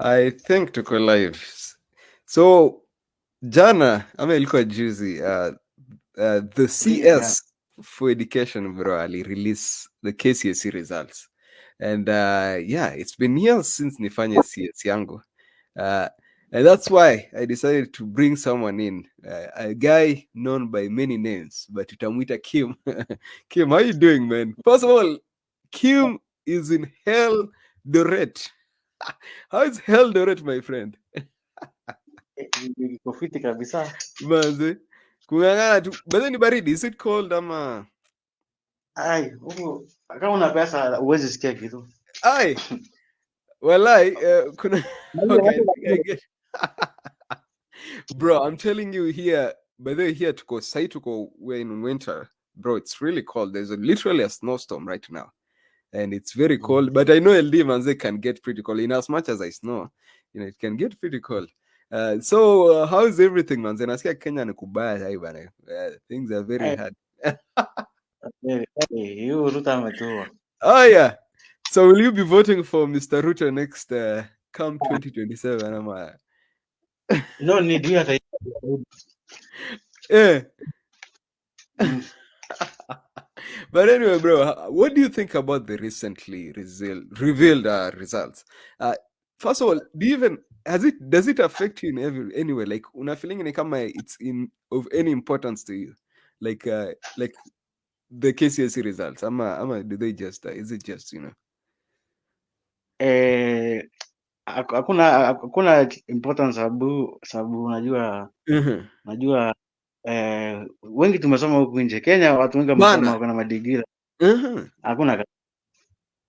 I think tuko live. So jana ama ilikuwa juzi the Yeah. CS for education bro ali release the KCSE results and yeah, it's been years since nifanye CS yangu and that's why I decided to bring someone in, a guy known by many names but tutamwita Kim. Kim, how you doing, man? First of all, Kim is in hell Doret. How is hell Doret, my friend? Iko fiti kabisa. Manze, kung'ang'ana tu. But ni baridi, is it cold ama? Ai, huku kama una pesa huwezi sikia kitu. Ai, walai, kuna okay, I get. Bro, I'm telling you here, by the way, here we're in winter. Bro, it's really cold. There's literally a snowstorm right now. And it's very cold. But I know LD manze can get pretty cold. In as much as I snow, it can get pretty cold. So how is everything, manze? Nasikia Kenya ni kubaya hai bana. Things are very hard. Hiyo Ruto ametua. Oh yeah. So will you be voting for Mr. Ruto next come 2027? No need hiyo hata. Yeah. But anyway, bro, what do you think about the recently revealed results? First of all, does it affect you in any way? Like, una feeling ni kama it's of any importance to you, like the KCSE results? Ama do they just is it just Hakuna importance sababu unajua Mhm. wengi tumesoma huku nje. Kenya watu wengi wamesoma Bana. wako na madigiri. Mhm.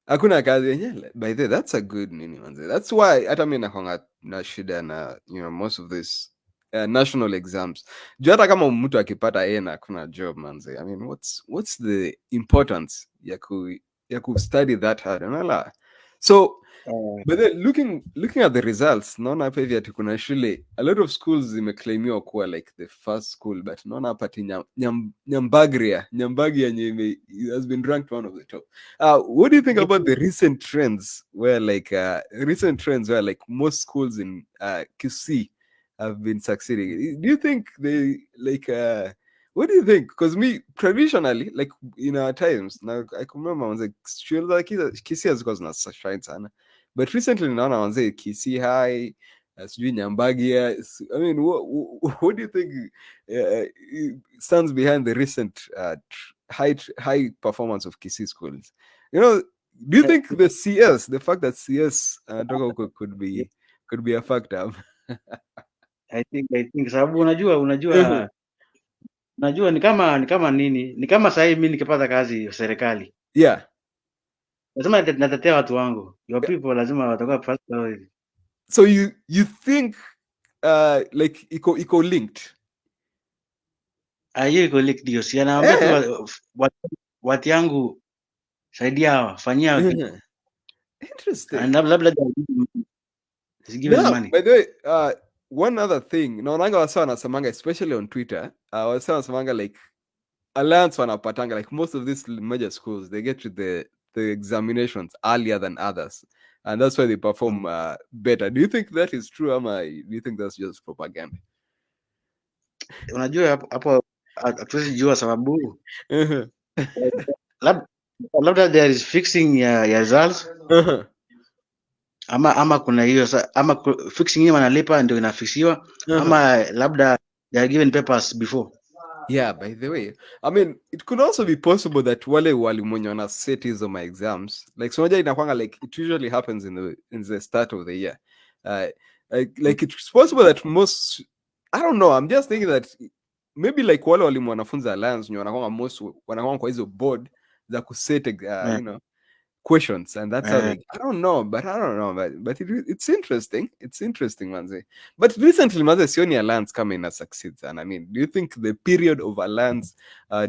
Hakuna kazi yenyewe. By the way, that's a good nini manze. That's why hata mimi nakwanga na shida na most of this national exams. Juu hata kama mtu akipata A na hakuna job manze. I mean, what's the importance ya ku study that hard? Unaelewa? So but then looking at the results, naona hapa hivi ati kuna shule, a lot of schools zimeclaimiwa kuwa like the first school, but naona hapa ati Nyambagia yenye has been ranked one of the top. What do you think about the recent trends where like most schools in Kisii have been succeeding? Do you think they like what do you think? Because me traditionally, like in our times, now I can remember I was like shule za Kisii hazikuwa zinashine sana. But recently naona wanze Kisii High, sijui Nyambagia. I mean, what do you think stands behind the recent high performance of Kisii schools? Do you think the fact that CS could be a factor? I think sababu unajua ni kama sasa hivi mimi nikipata kazi ya serikali. Yeah. Lazima natetea watu wangu. Your people lazima watakuwa first priority. So you think like iko linked? Hiyo iko linked ndio. Si anaambia tu watu yangu saidia hawa, fanyia kitu. Interesting. And labda is given money. By the way, one other thing, naonanga wasa wanasemanga especially on Twitter, wasa wanasemanga like alliance wanapatanga, like most of these major schools they get to the examinations earlier than others, and that's why they perform better. Do you think that is true, ama do you think that's just propaganda? Unajua hapo hatuwezi jua sababu labda there is fixing ya results ama kuna hiyo ama fixing hiyo wanalipa ndio inafixiwa ama labda they are given papers before. Yeah, by the way, I mean, it could also be possible that wale walimu wenye wana set hizo my exams, like so moja inakwanga like it usually happens in the start of the year. Like it's possible that most, I don't know, I'm just thinking that maybe like wale walimu wanafunza alliance wenye wanakwanga kwa hizo board za kuset questions, and that's how they, I don't know, but it's interesting. It's interesting, manze. But recently, manze, sioni alliance kama ina succeeds, and I mean, do you think the period of alliance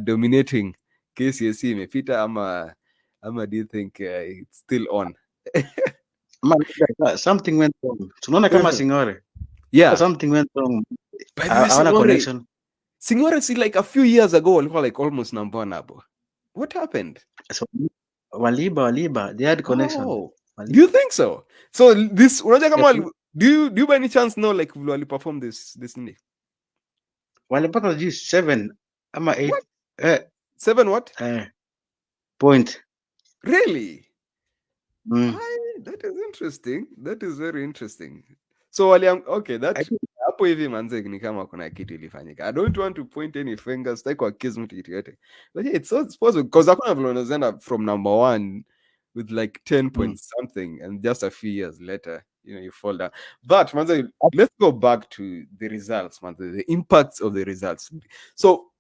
dominating KCSE imepita ama do you think it's still on? Something went wrong. Tunaona kama Sing'ore. Yeah, something went wrong. By the way, Hawana connection. Sing'ore, see, like a few years ago walikuwa like almost number one hapo. What happened? So, waliba they had connection. Do you think so? So this unajua Yeah, kama do you by any chance know like vile wali perform this nini? walipata sijui 7 ama 8 What? 7 what? point. Really? That is interesting. That is very interesting. So okay, I that think hapo hivi manze ni kama kuna kitu ilifanyika. I don't want to point any fingers, sitaki kuaccuse mtu kitu yote. But yeah, it's so possible because hakuna vile unaweza from number 1 with like 10 point something and just a few years later, you fall down. But manze, let's go back to the results, manze, the impacts of the results. So,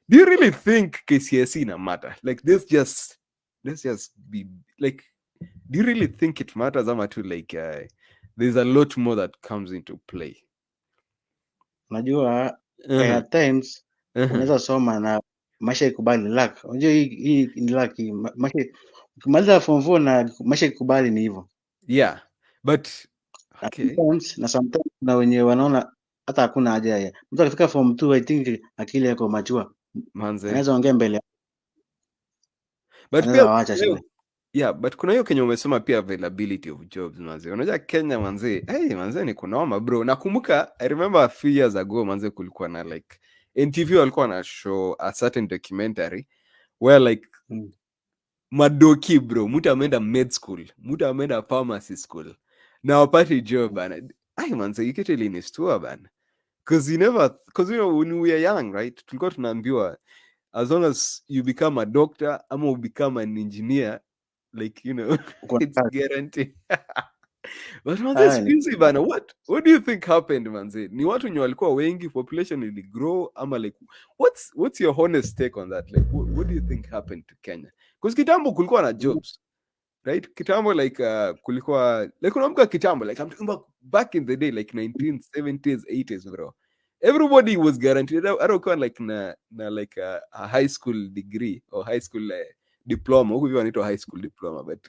do you really think KCSE na matter? Like let's just be like, do you really think it matters ama tu like there's a lot more that comes into play? Najua at times unaweza soma na maisha ikubali luck. Unajua hii ni luck. Maisha ukimaliza form 4 na maisha ikubali ni hivyo. Yeah. But okay. Na sometimes na wenye wanaona hata hakuna haja ya. Mtu akifika form 2 I think akili yako mature. Manze. Anaweza ongea mbele. But anaweza waacha shule. Yeah, but kuna hiyo Kenya umesema pia availability of jobs manze. Unajua Kenya manze, manze ni kunaoma bro. Nakumbuka I remember a few years ago manze kulikuwa na like NTV walikuwa na show a certain documentary where like madoki bro, mtu ameenda med school, mtu ameenda pharmacy school na wapati job bana. Manze ikitu ilinistua bana. Because when we are young, right? Tulikuwa tunaambiwa as long as you become a doctor ama you become an engineer, like it's guaranteed. But manze squeezy bana, what do you think happened manze? Ni watu wenye walikuwa wengi, population ili grow ama like what's your honest take on that? Like what do you think happened to Kenya? Because kitambo kulikuwa na jobs, right? Kitambo like kulikuwa like unaamka kitambo, like I'm talking about back in the day, like 1970s 80s bro. Everybody was guaranteed. I don't call like na like a high school degree or high school diploma. Huku wanaitwa high school diploma, but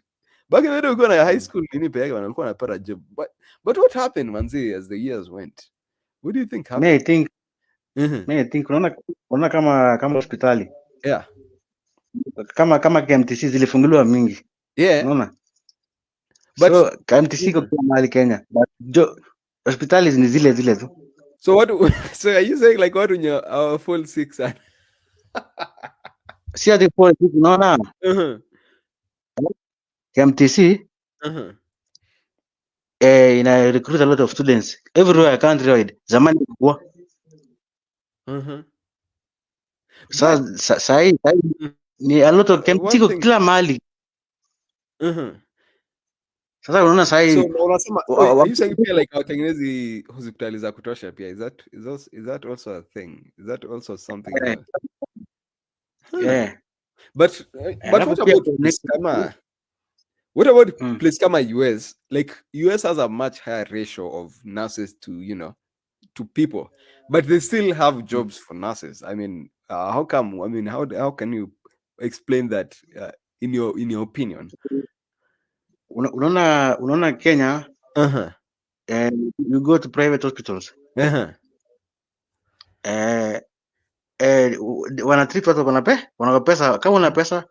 back in the day ukiwa na high school nini peke yake walikuwa wanapata job. But what happened manzi as the years went? What do you think happened? I think unaona kama hospitali. Yeah. Kama KMTC zilifunguliwa mingi. Yeah. Unaona? But so KMTC kwa mahali Kenya. But hospitali ni zile tu. So are you saying like what in your full 6? Si ati full 6 unaona? KMTC ina recruit a lot of students everywhere countrywide. Zamani kwa sasa ni a lot of KMTC kila mahali. Sasa unaona sasa so unasema are you saying pia like watengenezi hospitali za kutosha pia, is that also a thing? Is that also something yeah. But what about place kama US? Like US has a much higher ratio of nurses to people, but they still have jobs for nurses. I mean, how come? I mean, how can you explain that in your opinion? Unaona Kenya, you go to private hospitals, wanatreat watu wana pesa. Kama una pesa,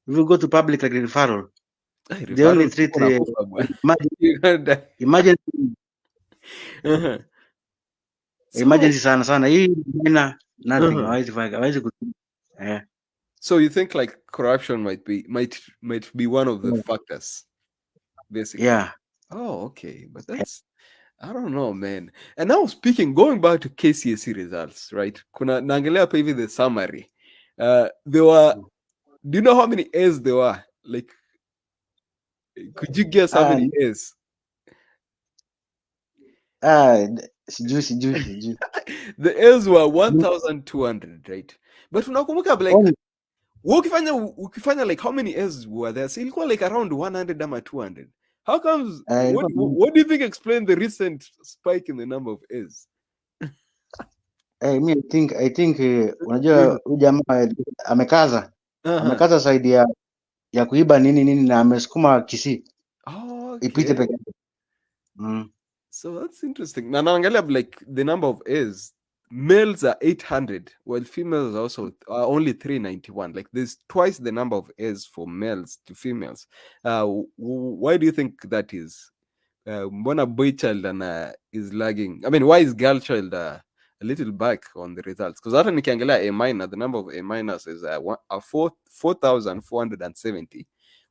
you go to public like referral. They only treat emergency sana. Hii nothing. Hawezi So you think like corruption might be one of the factors, basically? Yeah. Oh, okay. But that's, I don't know, man. And now going back to KCSE results, right? Kuna naangalia hapa hivi the summary. There were, do you know how many A's there were? Like, could you guess how many A's? Sijui. The A's were 1,200, right? But unakumbuka like ukifanya like how many A's were there? So ilikuwa like around 100 ama 200. How comes? What do you think explained the recent spike in the number of A's? I think unajua huyu jamaa amekaza zaidi ya kuiba nini na amesukuma Kisii. Okay. Ipite peke. So that's interesting. Na naangalia like the number of A's males are 800, while females are only 391. Like there's twice the number of A's for males to females. Why do you think that is? Mbona boy child is lagging? I mean, why is girl child a little back on the results? Because hata nikiangalia A minor, the number of A minus is 4,470,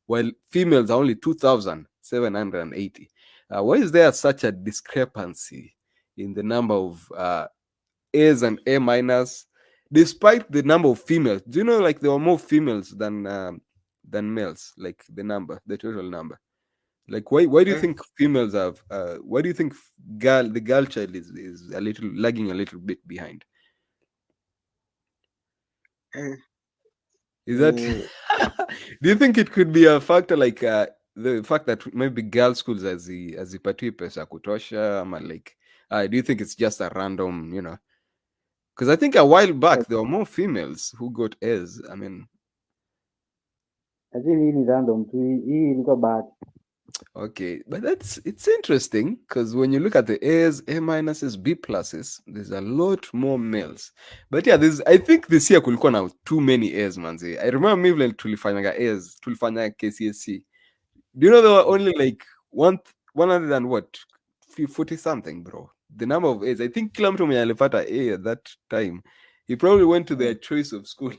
while females are only 2,780. Why is there such a discrepancy in the number of A's and A minus, despite the number of females? Do you know, like there were more females than males? Like the total number. Like why do you Eh, think females have? Why do you think the girl child is a little lagging a little bit behind? eh, Is that? eh, Do you think it could be a factor like the fact that maybe girl schools hazipatiwi pesa kutosha, ama like do you think it's just a random, because I think a while eh, back there were more females who got A's. I mean, lakini hii ni random tu, hii ilikuwa bahati. okay, but it's interesting because when you look at the A's, A minuses, B pluses, there's a lot more males. But yeah, I think this year kulikuwa na too many A's, manzi. I remember me when tulifanyaga A's, tulifanya KCSE. Do you know there were only like 100 and what, 40 something, bro. The number of A's. I think kila mtu mwenye alipata A at that time, he probably went to their choice of school.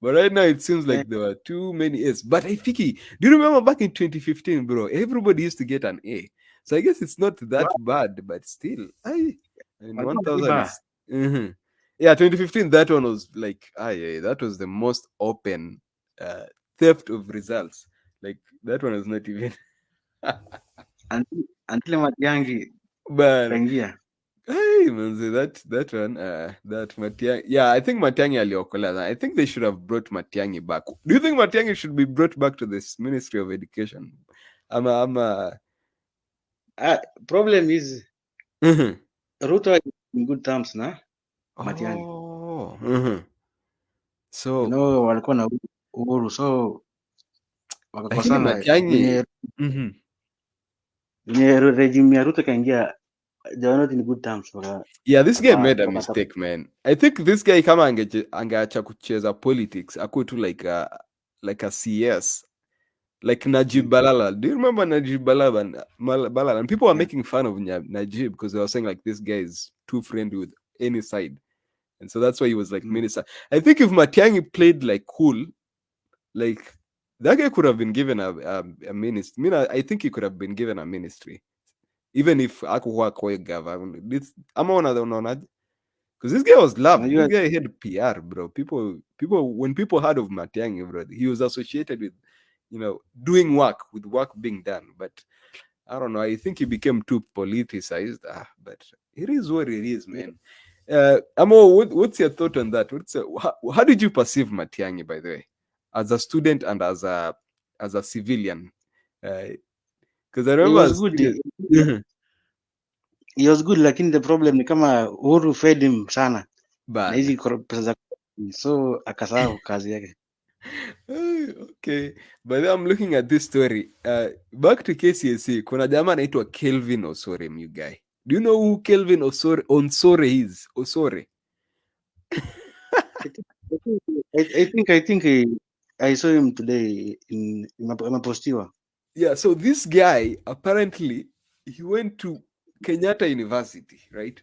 But right now it seems Eh, like there were too many A's. But I think do you remember back in 2015, bro? Everybody used to get an A. So I guess it's not that bad, but still, I mean, walikuwa 1,000 wanaiba. is. Yeah, 2015, that one was like, that was the most open theft of results. Like, that one was not even. Until Matiang'i But kaingia. hey, manze, that one, that Matiang'i. Yeah, I think Matiang'i aliokola. I think they should have brought Matiang'i back. Do you think Matiang'i should be brought back to this Ministry of Education? I'm Problem is mhm. Ruto is in good terms na Matiang'i. Oh, mhm. So, Walikuwa na uhuru, so lakini wakakosana Matiang'i, mhm. venye regime ya Ruto kaingia, they were not in good terms. Yeah, this guy made a Wakatafuta. mistake, man. I think this guy kama angeacha kucheza politics, akuwe tu like a CS. Like Najib Balala. Do you remember Najib Balala? And people were Yeah. making fun of Najib because they were saying like this guy is too friendly with any side. And so that's why he was like minister. I think if Matiang'i played like cool, like that guy could have been given a ministry. I think he could have been given a ministry. Even if akuwa kwa government. Because this guy was loved. This Unajua guy had PR, bro. When people heard of Matiang'i, bro, he was associated with, doing work, with work being done. But I don't know. I think he became too politicized. But it is what it is, man. Amo, what's your thought on that? How did you perceive Matiang'i, by the way, as a student and as a civilian? Because I he remember was as good. student. He was good, lakini the problem ni kama Uhuru fed him sana na Bad. hizi pesa za so akasahau kazi yake. Okay, but then I'm looking at this story. Back to KCSE, kuna jamaa anaitwa Kelvin Osore, you guy. Do you know who Kelvin Onsore is? Osore. I think I saw him today in imepostiwa. Yeah, so this guy apparently he went to Kenyatta University, right?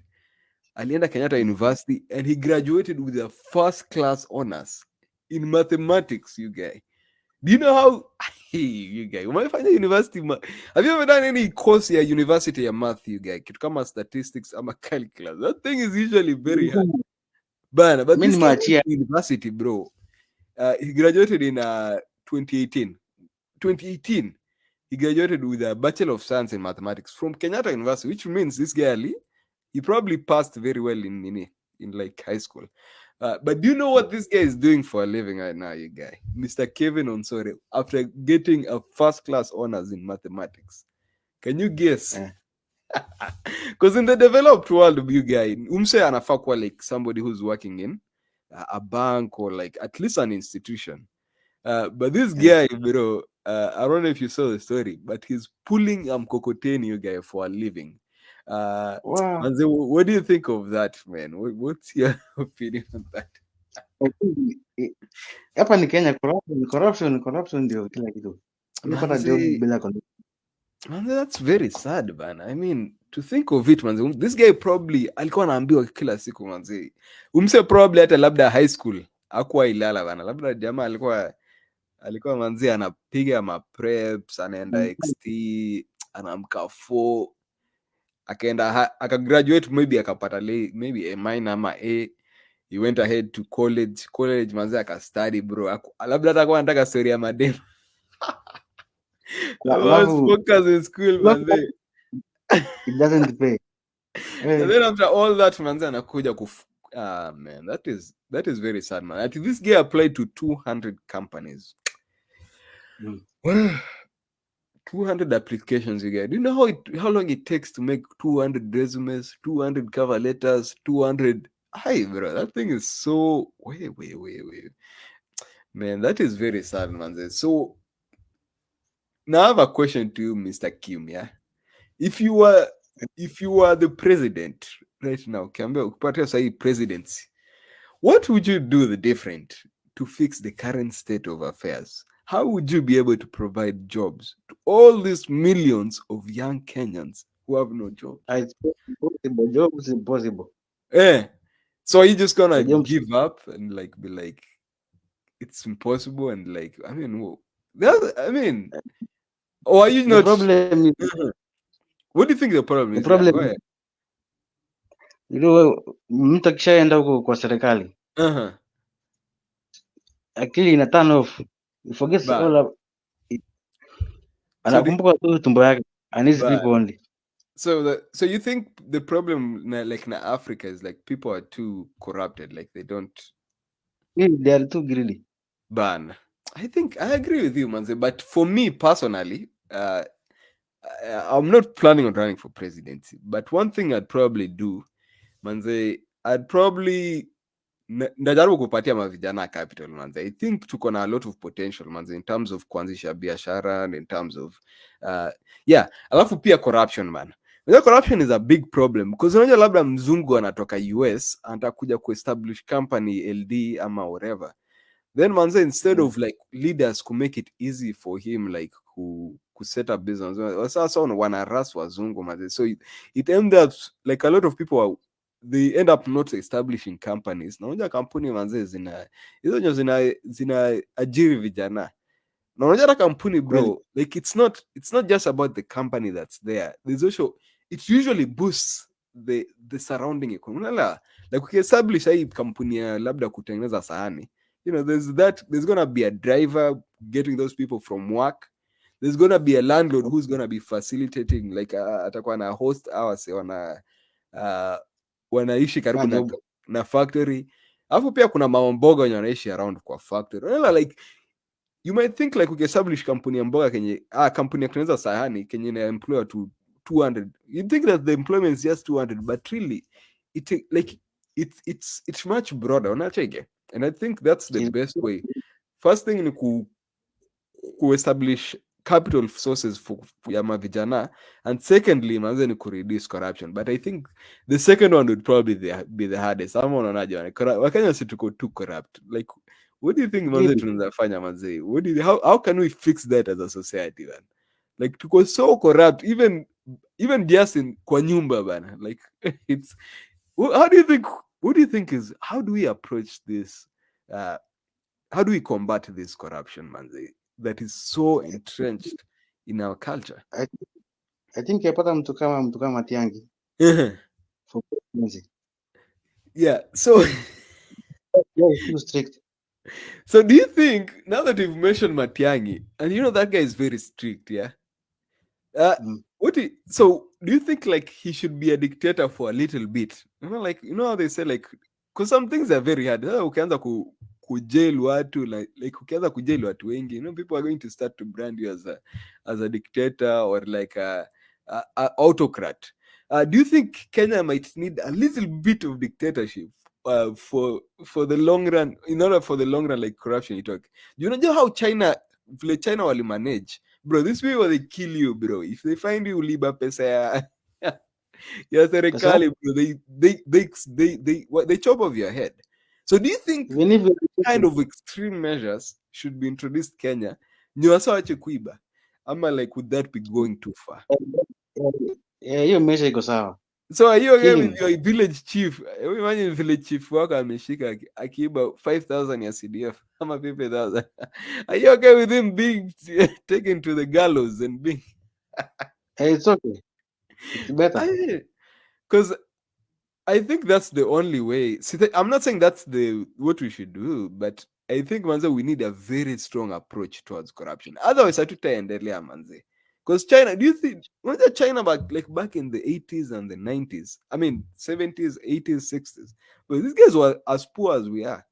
Alienda Kenyatta University and he graduated with a first class honors in mathematics, you guy. Do you know how hey, you guy? Umefanya university have you ever done any course ya university ya math, you guy? Kitu kama statistics ama calculus. That thing is usually very hard. But Mimi this guy went nimeachia to university, bro. He graduated in 2018. 2018. He graduated with a Bachelor of Science in Mathematics from Kenyatta University, which means this guy he probably passed very well in like high school. But do you know what this guy is doing for a living right now, you guy? Mr. Kevin Onsore, after getting a first class honors in mathematics. Can you guess? Because in the developed world, you guy, umse anafaa kuwa like somebody who's working in a bank or like at least an institution. But this guy, bro, I don't know if you saw the story, but he's pulling mkokoteni, you guy, for a living. Uh, Wow. Manze, what do you think of that, man? What's your opinion on that? I think hapa ni Kenya, corruption ndio kila kitu. Unapata job Manze, bila connection. manze, that's very sad, man. I mean, to think of it, manze, this guy probably alikuwa anaambiwa kila siku, manze. Umse probably hata labda high school hakuwa ilala bana. Labda jamaa alikuwa manzi anapiga mapreps, anaenda XT, anaamka 4, akaenda akagraduate, maybe akapata maybe a minor ama A. He went ahead to college manzi akastudy, bro. Labda atakuwa anataka story ya madem. I was Alafu focused in school, manzi. it doesn't pay. And then after all that, manzi anakuja man, that is very sad, man. I think this guy applied to 200 companies. Well, 200 applications you get. Do you know how long it takes to make 200 resumes, 200 cover letters, 200? Hi, bro, that thing is so wait. Man, that is very sad, man. So now I have a question to you, Mr. Kim. Yeah, if you were the president right now, say presidency, what would you do the different to fix the current state of affairs? How would you be able to provide jobs to all these millions of young Kenyans who have no jobs? It's impossible. Job is impossible. So are you just gonna Jobs, give up and like be like it's impossible and like I mean or are you the not? problem is, What do you think the problem the is? Yeah, problem go is, ahead. mtu akishaenda huko kwa serikali Uh-huh. akili ina turn off. He forgets But all anakumbuka tu tumbo yake and his but people only. so you think the problem like in Africa is like people are too corrupted, like they don't They are too greedy. ban. I think I agree with you, Manze. But for me personally, I'm not planning on running for presidency. But one thing I'd probably do, Manze, I'd probably ndajaribu kupatia mavijana capital, manze. I think tuko na a lot of potential, manze, in terms of kuanzisha biashara and in terms of yeah, alafu pia corruption, man. Corruption is a big problem because unajua labda mzungu anatoka US anatakuja kuestablish company LD ama whatever, then manze, instead of like leaders could make it easy for him like who set up business, sasa wanaras wazungu, manze. So it ends up like a lot of people they end up not establishing companies. Na unajua kampuni manze hizo ndio zina ajiri vijana. Na unajua kampuni, bro, like it's not just about the company that's there. There's also it usually boosts the surrounding economy. Like ukiestablish hii kampuni ya labda kutengeneza sahani, you know, there's gonna be a driver getting those people from work. There's gonna be a landlord who's gonna be facilitating, like atakuwa na host hours wanaishi karibu na factory. Alafu pia kuna mamboga wenye wanaishi around kwa factory. Like you might think like ukiestablish kampuni ya mboga kenye kampuni ya kutengeneza sahani kenye ina employ to 200, you think that the employment is just 200, but really it's much broader, unacheke. And I think that's the best way. First thing ni establish capital sources for ya mavijana, and secondly manze ni reduce corruption. But I think the second one would probably be the hardest. Ama unaonaje? Wakenya si tuko too corrupt. Like what do you think manze tunaweza fanya manze? How can we fix that as a society, man? Like tuko so corrupt even just in kwa nyumba bana. Like it's how do you think is how do we approach this how do we combat this corruption, manze, that is so entrenched in our culture? I think yapata mtu kama Tiangi for presidency. Yeah, so Yeah, it's too strict. so do you think, now that you've mentioned Matiangi, and you know that guy is very strict, yeah? So do you think like he should be a dictator for a little bit? You know, like, you know how they say like, because some things are very hard. Ukianza kujail watu, like ukianza kujail watu wengi, you know, people are going to start to brand you as a dictator or like a autocrat. Do you think Kenya might need a little bit of dictatorship for the long run, in order for the long run, like corruption you talk? You know how China wali manage, bro? This way where they kill you, bro. If they find you liba pesa Yeah, Kwa sababu serikali, bro, they chop off your head. So do you think even if kind of extreme measures should be introduced Kenya ni wasa wache kuiba, ama like would that be going too far? hiyo maisha iko sawa. So are you okay with Killing. your village chief? Imagine village chief wako ameshika akiiba 5,000 ya CDF ama 50,000. Are you okay with him being taken to the gallows and being It's okay. It's better. because I think that's the only way. See, I'm not saying that's what we should do, but I think manze we need a very strong approach towards corruption. Otherwise, hatutaendelea manze. Because China, do you think was China back in the 80s and the 90s? I mean, 70s, 80s, 60s. But these guys were as poor as we are,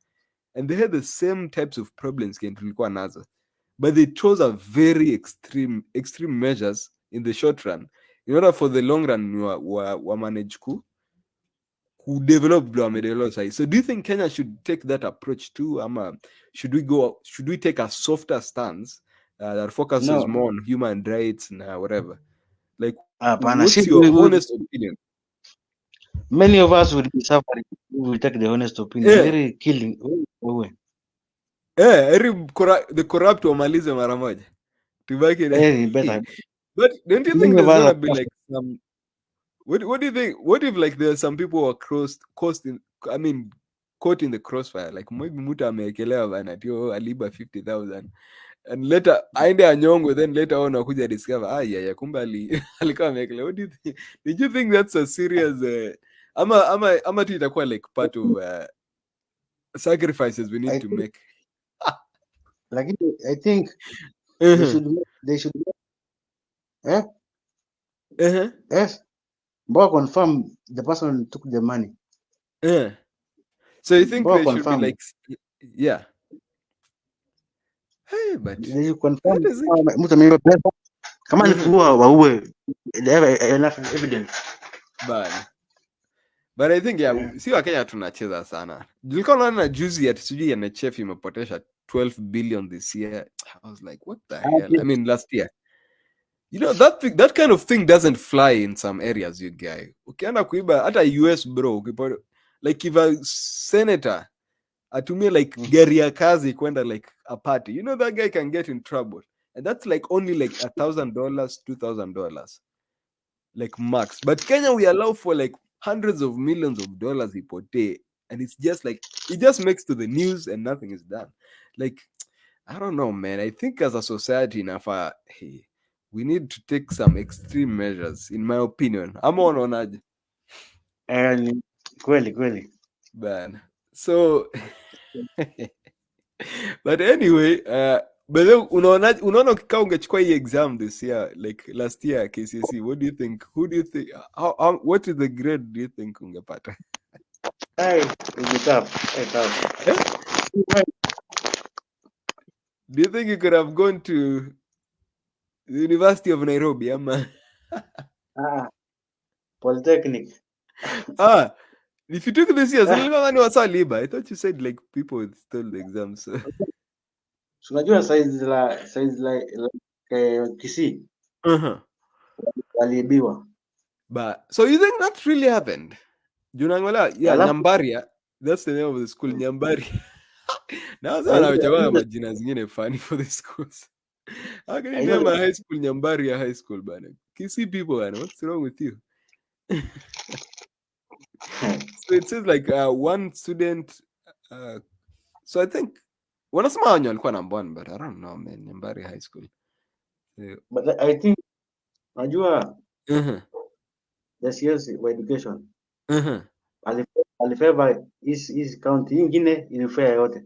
and they had the same types of problems tulikuwa nazo. But they chose a very extreme measures in the short run in order for the long run wa manage who developed Bloomedelo side. So do you think Kenya should take that approach too? Should we take a softer stance that focuses No. more on human rights and whatever? Like, Hapana. what's your honest opinion? Many of us will be suffering if we take the honest opinion. Yeah. Very killing. The corrupt wamalize mara moja. Tubaki na Better. But don't you think Many of there's us gonna are be like some what do you think? What if like there are some people who are caught in the crossfire? Like maybe mtu ameekelewa bana tio aliba 50,000 and later aende anyongwe, then later on akuja discover ya kumbe alikuwa ameekelewa. What do you think? Did you think that's a serious ama tu itakuwa like part of sacrifices we need to make? Like I think they should yes. More confirm the person took the money. So you think More they should be confirm. like, yeah. Hey, but They should confirm that is it. mtu ameiba pesa. Kama ni kuua waue. They have enough evidence. But I think si Wakenya tunacheza sana. Nilikuwa naona juzi ati sijui NHF imepotesha 12 billion this year. I was like, what the hell? I mean, last year. You know, that kind of thing doesn't fly in some areas, you guy. Ukienda kuiba hata US bro, like if a senator atumie like gari ya kazi kwenda like a party, you know that guy can get in trouble. And that's like only like $1,000, $2,000 like max. But Kenya, we allow for like hundreds of millions of dollars ipotee, and it's just like it just makes to the news and nothing is done. Like, I don't know, man. I think as a society we need to take some extreme measures, in my opinion. I'm on aje. Kweli. Man. So but anyway, but then unaona ukikaa ungechukua hii exam this year, like last year KCSE, what do you think? Who do you think? What is the grade do you think ungepata? It'll be tough. Do you think you could have gone to the University of Nairobi? Polytechnic. If you took this year, I thought you said like people stole the exams. So. Unajua size la Kisii waliibiwa. But so you think that really happened? Nyambaria. That's the name of the school, Nyambaria. Now wanachagua majina zingine funny for the schools. How can you name a high school Nyambaria High School, bana? Kisii people, bana, what's wrong with you? So it says like one student. So I think wanasema wenye walikuwa number 1, but I don't know, man. Nyambaria High School. But I think najua yes for education. Alifavor is county ingine ilifaa yote.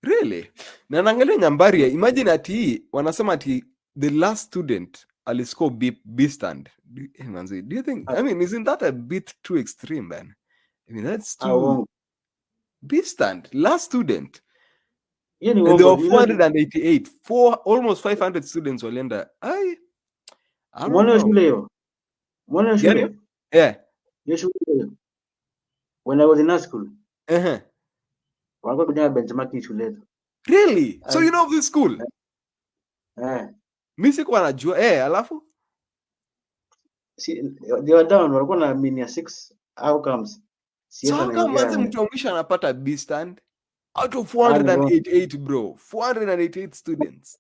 Really? Na naangalia Nyambaria, imagine ati wanasema ati the last student aliscore B stand. Do you think, I mean, isn't that a bit too extreme, man? I mean, that's too B stand, last student. And there were 488, almost 500 students walienda. I don't know. Mwana shule? Yeah. Hiyo shule. When I was in high school. Walikuwa kujenga benchmark shule yetu. Really? So you know of this school? Eh. Mimi sikuwa najua. Alafu? they were down, walikuwa na mean ya 6 outcomes. So CS how come manze anaingia mtu wa mwisho anapata B stand out of ni bonus. 488 bro, 488 students.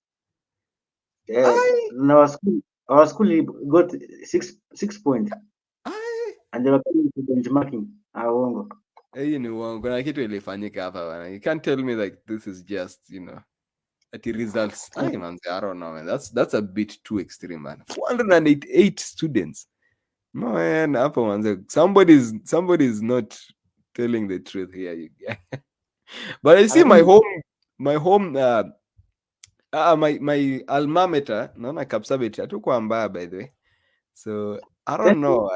Na our school got 6 point Ai, and they were coming to benchmarking. Uongo. hii ni uongo na kitu ilifanyika hapa bana. You can't tell me like this is just, at the results. Ai manze, I don't know man. That's a bit too extreme man. 488 students. No man, hapo manze. Somebody's not telling the truth here, you guys. But I see my home my alma mater, naona Kapsabet hatukuwa mbaya by the way. So I don't know.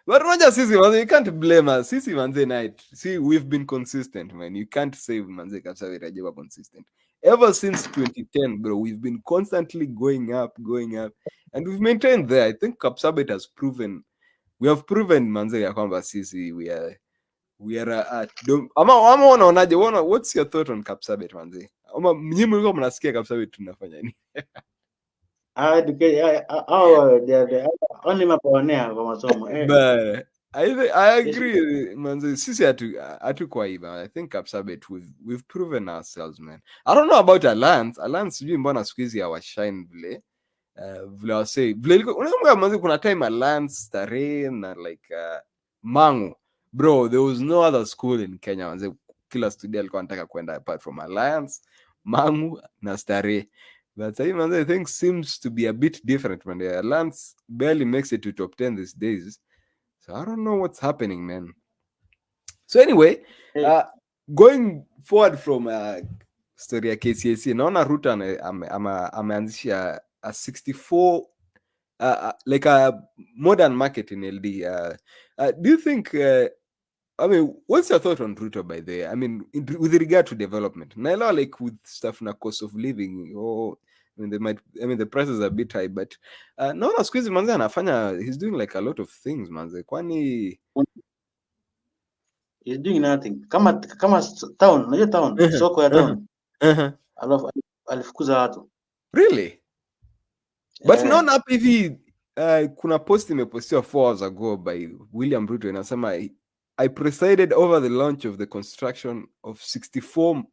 But Roger sisi manze, you can't blame us. Sisi manze night. See, we've been consistent, man. You can't say manze Kapsabet hajawa consistent. Ever since 2010, bro, we've been constantly going up, and we've maintained there. I think Kapsabet has proven, we have proven manze ya kwamba sisi we are ama unaonaje? What's your thought on Kapsabet manze? Ama mnyinyi mlikuwa mnasikia Kapsabet tunafanya nini? They only mapaonea kwa masomo. But I agree manze, sisi hatukuwa hivyo. I think Kapsabet we've proven ourselves man. I don't know about Alliance sijui mbona siku hizi hawashine vile vile wasei vile ilikuwa. Unakumbuka manze kuna time Alliance, Starehe na like Mangu bro, there was no other school in Kenya manze, kila studio alikuwa anataka kwenda apart from Alliance, Mangu na Starehe. But I manze, I think seems to be a bit different man. Alliance barely makes it to top 10 these days. So I don't know what's happening, man. So anyway, going forward from story ya KCSE, naona Ruto ameanzisha a 64 like a modern market in LD. Do you think I mean, what's your thought on Ruto by the way? I mean, with regard to development. Naelewa like with stuff na cost of living or the prices are a bit high, but naona siku hizi manze anafanya, he's doing like a lot of things manze. Kwani He's doing nothing. Kama town, unajua town, soko ya town. Alafu alifukuza watu. Really? But naona hapa hivi kuna post imepostiwa 4 hours ago by William Ruto inasema I presided over the launch of the construction of 64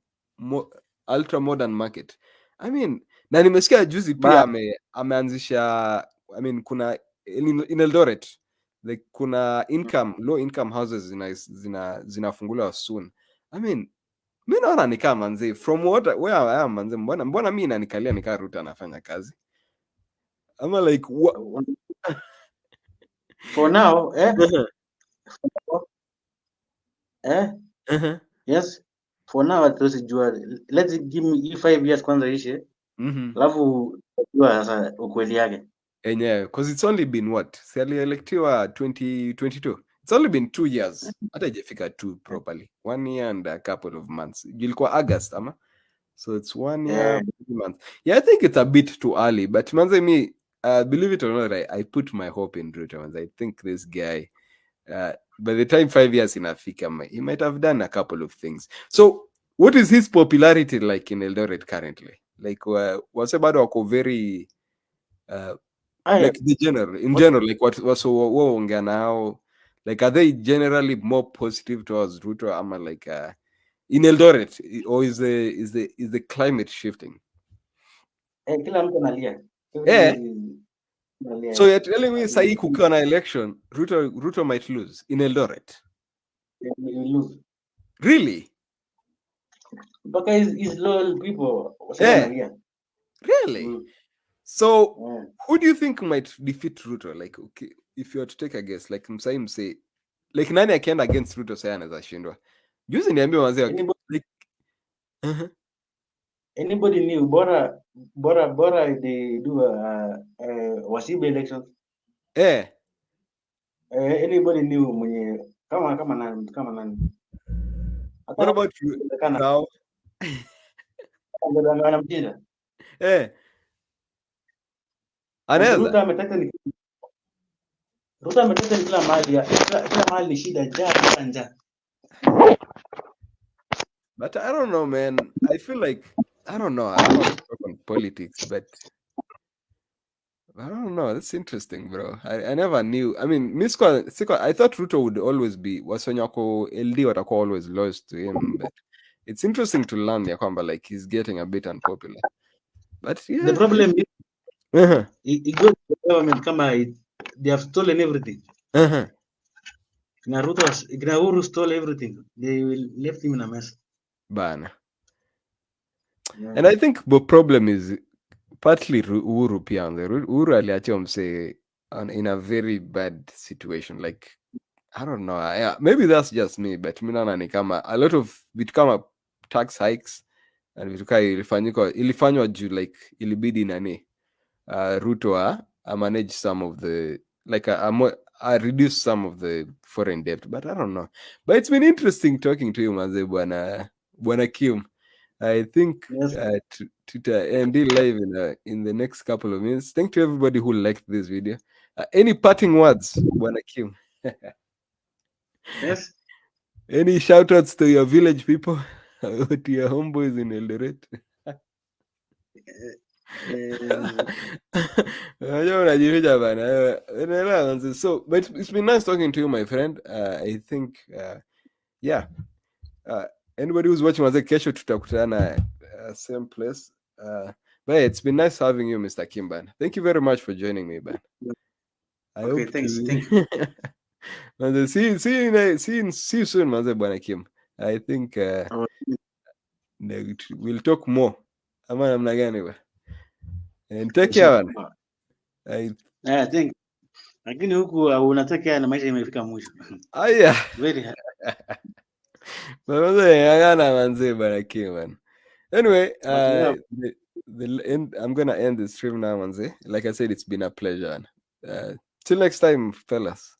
ultra modern market. I mean, na nimesikia juzi pia ameanzisha, I mean, kuna in Eldoret like kuna low income houses zinafunguliwa soon. I mean, mi naona nikaa manze from where I am manze, mbona mi nanikalia nikaa Ruto anafanya kazi ama like for now yes, for now atusijua, let's give me 5 years kwanza ishe, alafu jua sasa ukweli yake enyewe, because it's only been what, si alielektiwa 2022, it's only been 2 years, hata ijafika 2 properly, 1 year and a couple of months. Ilikuwa August ama, so it's 1 year 2 months. Yeah, I think it's a bit too early, but manze me believe it or not, I put my hope in Ruto manze. I think this guy by the time 5 years inafika, he might have done a couple of things. So what is his popularity like in Eldoret currently? Like wase bado wako very like in general like what waongea nao, like are they generally more positive towards Ruto ama like in Eldoret, or is the climate shifting? Kila mtu analia. So you're telling me sahi kukiwa na election Ruto might lose in Eldoret? Lose. Really? Because he's loyal people. Analia. Really? So who do you think might defeat Ruto? Like, okay, if you were to take a guess, like msai like nani akienda against Ruto saya anaweza shindwa? Juzi niambia wazee like anybody new, bora they do wasibu elections. Anybody new mwenye kama nani. What about you now? Anamjinda. Anaweza. Ruto ametaka ni kila mahali ni shida njaa. But I don't know, man. I feel like I don't know. I don't want to talk on politics, but I don't know. That's interesting, bro. I never knew. I mean, I thought Ruto would always be Wasonyako LD watakuwa always lost to him, but it's interesting to learn ya kwamba like he's getting a bit unpopular. But The yeah. problem is Uh-huh. he goes to the government they have stolen everything. Uh-huh. Uhuru stole everything. They will left him in a mess. Bana. Yeah. And I think the problem is partly Uhuru pia. Uhuru aliachia mse in a very bad situation. Like, I don't know. Maybe that's just me, but mi naona ni kama a lot of vitu kama tax hikes and vitu kaa ilifanywa juu like ilibidi nani Ruto manage some of the like reduce some of the foreign debt, but I don't know. But it's been interesting talking to you manze bwana Kim. I think Yes. to end it live in the next couple of minutes. Thank to everybody who liked this video. Any parting words, bwana Kim? Yes. Any shout outs to your village people or to your homeboys in Eldoret? So, but it's been nice talking to you, my friend. I think, yeah. Anybody who's watching, kesho tutakutana same place. But yeah, it's been nice having you, Mr. Kimban. Thank you very much for joining me, man. I Okay, hope thanks. to Thank you. Manze, see you soon, Manze Bwana Kim. I think we'll talk more. Ama namna gani ba? And take care, man. I think lakini huku unataka na maisha imefika mwisho. Aya. Very hard. Ng'ang'ana manze Bwana Kim, man. Anyway, But yeah, I'm gonna end the stream now, manze. Like I said, it's been a pleasure. Till next time, fellas.